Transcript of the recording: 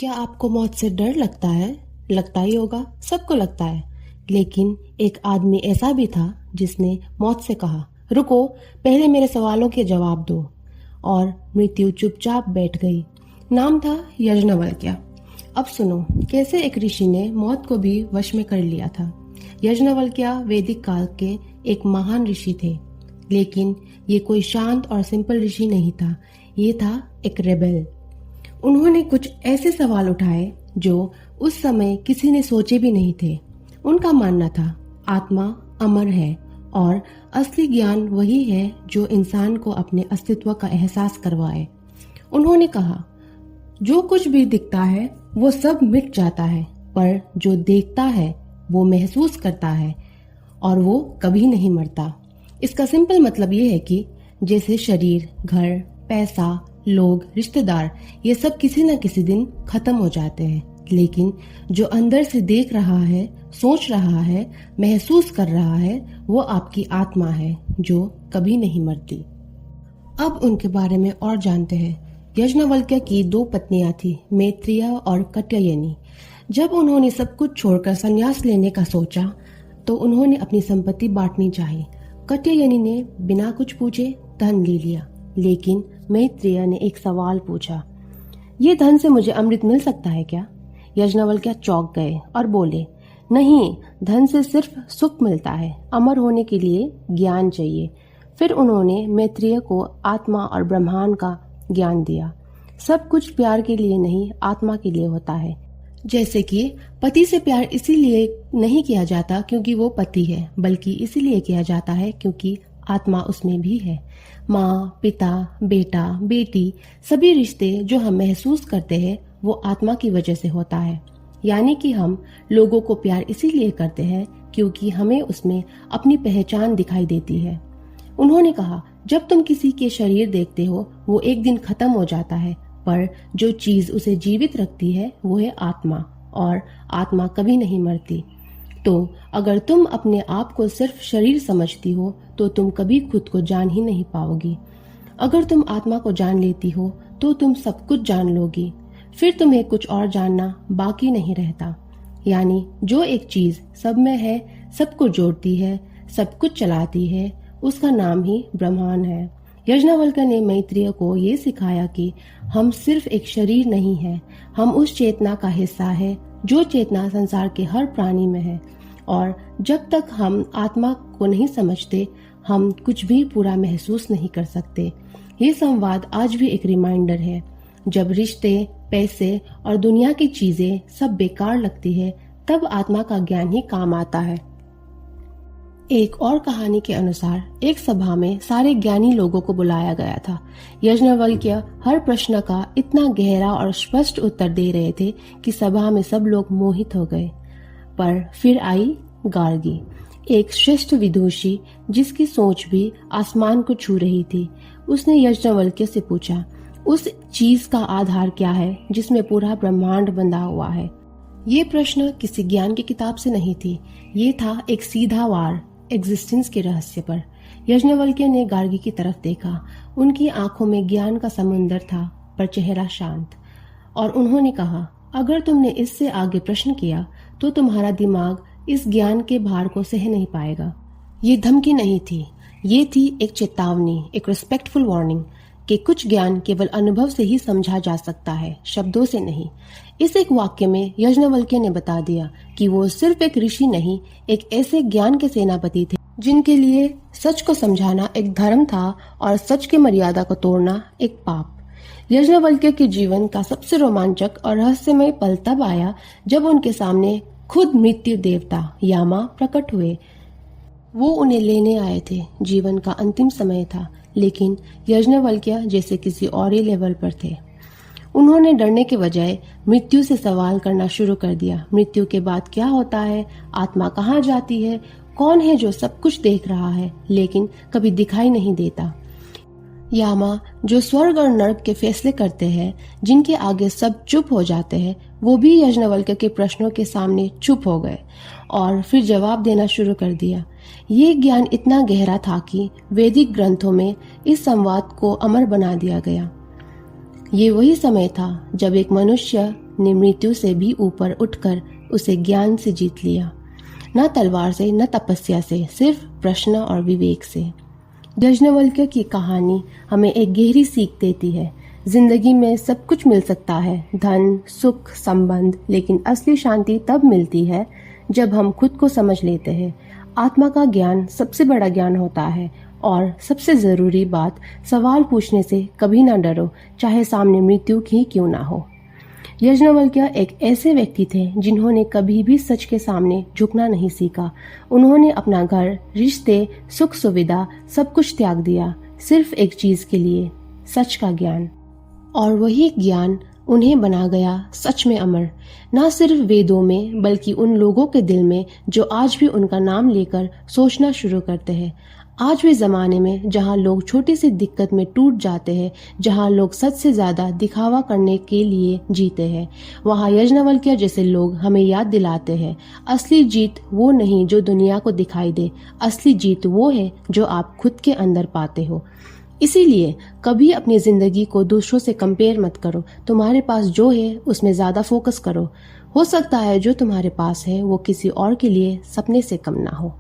क्या आपको मौत से डर लगता है? लगता ही होगा, सबको लगता है। लेकिन एक आदमी ऐसा भी था जिसने मौत से कहा, रुको, पहले मेरे सवालों के जवाब दो। और मृत्यु चुपचाप बैठ गई। नाम था यज्ञवल्क्य। अब सुनो, कैसे एक ऋषि ने मौत को भी वश में कर लिया था। यज्ञवल्क्य वैदिक काल के एक महान ऋषि थे, लेकिन ये कोई शांत और सिंपल ऋषि नहीं था। ये था एक रेबेल। उन्होंने कुछ ऐसे सवाल उठाए जो उस समय किसी ने सोचे भी नहीं थे। उनका मानना था आत्मा अमर है और असली ज्ञान वही है जो इंसान को अपने अस्तित्व का एहसास करवाए। उन्होंने कहा, जो कुछ भी दिखता है वो सब मिट जाता है, पर जो देखता है वो महसूस करता है और वो कभी नहीं मरता। इसका सिंपल मतलब ये है कि जैसे शरीर, घर, पैसा, लोग, रिश्तेदार, ये सब किसी न किसी दिन खत्म हो जाते हैं, लेकिन जो अंदर से देख रहा है, सोच रहा है, महसूस कर रहा है, वो आपकी आत्मा है जो कभी नहीं मरती। अब उनके बारे में और जानते हैं। यज्ञवल्क्य की 2 पत्नियां थी, मैत्रेय और कात्यायनी। जब उन्होंने सब कुछ छोड़कर संन्यास लेने का सोचा तो उन्होंने अपनी संपत्ति बांटनी चाहिए। कात्यायनी ने बिना कुछ पूछे धन ले लिया, लेकिन मैत्रेय ने एक सवाल पूछा, ये धन से मुझे अमृत मिल सकता है क्या? यज्ञवल्क्य चौंक गए और बोले, नहीं, धन से सिर्फ सुख मिलता है, अमर होने के लिए ज्ञान चाहिए। फिर उन्होंने मैत्रेय को आत्मा और ब्रह्मांड का ज्ञान दिया। सब कुछ प्यार के लिए नहीं, आत्मा के लिए होता है। जैसे कि पति से प्यार इसीलिए नहीं किया जाता क्योंकि वो पति है, बल्कि इसीलिए किया जाता है क्योंकि आत्मा उसमें भी है। माँ, पिता, बेटा, बेटी, सभी रिश्ते जो हम महसूस करते हैं वो आत्मा की वजह से होता है। यानी कि हम लोगों को प्यार इसीलिए करते हैं क्योंकि हमें उसमें अपनी पहचान दिखाई देती है। उन्होंने कहा, जब तुम किसी के शरीर देखते हो वो एक दिन खत्म हो जाता है, पर जो चीज उसे जीवित रखती है वो है आत्मा, और आत्मा कभी नहीं मरती। तो अगर तुम अपने आप को सिर्फ शरीर समझती हो तो तुम कभी खुद को जान ही नहीं पाओगी। अगर तुम आत्मा को जान लेती हो तो तुम सब कुछ जान लोगी। फिर तुम्हें कुछ और जानना बाकी नहीं रहता। यानी जो एक चीज सब में है, सबको जोड़ती है, सब कुछ चलाती है, उसका नाम ही ब्रह्मांड है। यज्ञवल्क्य ने मैत्रेय को ये सिखाया कि हम सिर्फ एक शरीर नहीं है, हम उस चेतना का हिस्सा है जो चेतना संसार के हर प्राणी में है। और जब तक हम आत्मा को नहीं समझते, हम कुछ भी पूरा महसूस नहीं कर सकते। ये संवाद आज भी एक रिमाइंडर है। जब रिश्ते, पैसे और दुनिया की चीजें सब बेकार लगती है, तब आत्मा का ज्ञान ही काम आता है। एक और कहानी के अनुसार एक सभा में सारे ज्ञानी लोगों को बुलाया गया था। यज्ञवल्क्य हर प्रश्न का इतना गहरा और स्पष्ट उत्तर दे रहे थे कि सभा में सब लोग मोहित हो गए। पर फिर आई गार्गी, एक श्रेष्ठ विदुषी जिसकी सोच भी आसमान को छू रही थी। उसने यज्ञवल्क्य से पूछा, उस चीज का आधार क्या है जिसमें पूरा ब्रह्मांड बंधा हुआ है? ये प्रश्न किसी ज्ञान की किताब से नहीं थी, ये था एक सीधा वार एग्जिस्टेंस के रहस्य पर। यज्ञवल्क्य ने गार्गी की तरफ देखा। उनकी आंखों में ज्ञान का समुंदर था, पर चेहरा शांत। और उन्होंने कहा, अगर तुमने इससे आगे प्रश्न किया तो तुम्हारा दिमाग इस ज्ञान के भार को सह नहीं पाएगा। ये धमकी नहीं थी, ये थी एक चेतावनी, एक रिस्पेक्टफुल वार्निंग कि कुछ ज्ञान केवल अनुभव से ही समझा जा सकता है, शब्दों से नहीं। इस एक वाक्य में यज्ञवल्क्य ने बता दिया कि वो सिर्फ एक ऋषि नहीं, एक ऐसे ज्ञान के सेनापति थे जिनके लिए सच को समझाना एक धर्म था और सच की मर्यादा को तोड़ना एक पाप। यज्ञवल्क्य के जीवन का सबसे रोमांचक और रहस्यमय पल तब आया जब उनके सामने खुद मृत्यु देवता यामा प्रकट हुए। वो उन्हें लेने आए थे। जीवन का अंतिम समय था, लेकिन यज्ञवल्क्य जैसे किसी और ही लेवल पर थे। उन्होंने डरने के बजाय मृत्यु से सवाल करना शुरू कर दिया। मृत्यु के बाद क्या होता है? आत्मा कहाँ जाती है? कौन है जो सब कुछ देख रहा है लेकिन कभी दिखाई नहीं देता? यामा, जो स्वर्ग और नर्क के फैसले करते हैं, जिनके आगे सब चुप हो जाते हैं, वो भी यज्ञवल्क्य के प्रश्नों के सामने चुप हो गए और फिर जवाब देना शुरू कर दिया। ये ज्ञान इतना गहरा था कि वैदिक ग्रंथों में इस संवाद को अमर बना दिया गया। ये वही समय था जब एक मनुष्य ने मृत्यु से भी ऊपर उठकर उसे ज्ञान से जीत लिया, न तलवार से, न तपस्या से, सिर्फ प्रश्न और विवेक से। याज्ञवल्क्य की कहानी हमें एक गहरी सीख देती है। जिंदगी में सब कुछ मिल सकता है, धन, सुख, संबंध, लेकिन असली शांति तब मिलती है जब हम खुद को समझ लेते हैं। आत्मा का ज्ञान सबसे बड़ा ज्ञान होता है। और सबसे जरूरी बात, सवाल पूछने से कभी ना डरो, चाहे सामने मृत्यु ही क्यों ना हो। याज्ञवल्क्य एक ऐसे व्यक्ति थे जिन्होंने कभी भी सच के सामने झुकना नहीं सीखा। उन्होंने अपना घर, रिश्ते, सुख सुविधा सब कुछ त्याग दिया, सिर्फ एक चीज के लिए, सच का ज्ञान। और वही ज्ञान उन्हें बना गया सच में अमर, न सिर्फ वेदों में बल्कि उन लोगों के दिल में जो आज भी उनका नाम लेकर सोचना शुरू करते हैं। आज भी जमाने में जहाँ लोग छोटी सी दिक्कत में टूट जाते हैं, जहाँ लोग सच से ज्यादा दिखावा करने के लिए जीते हैं, वहाँ याज्ञवल्क्य जैसे लोग हमें याद दिलाते हैं, असली जीत वो नहीं जो दुनिया को दिखाई दे, असली जीत वो है जो आप खुद के अंदर पाते हो। इसीलिए कभी अपनी जिंदगी को दूसरों से कंपेयर मत करो। तुम्हारे पास जो है उसमें ज्यादा फोकस करो। हो सकता है जो तुम्हारे पास है वो किसी और के लिए सपने से कम ना हो।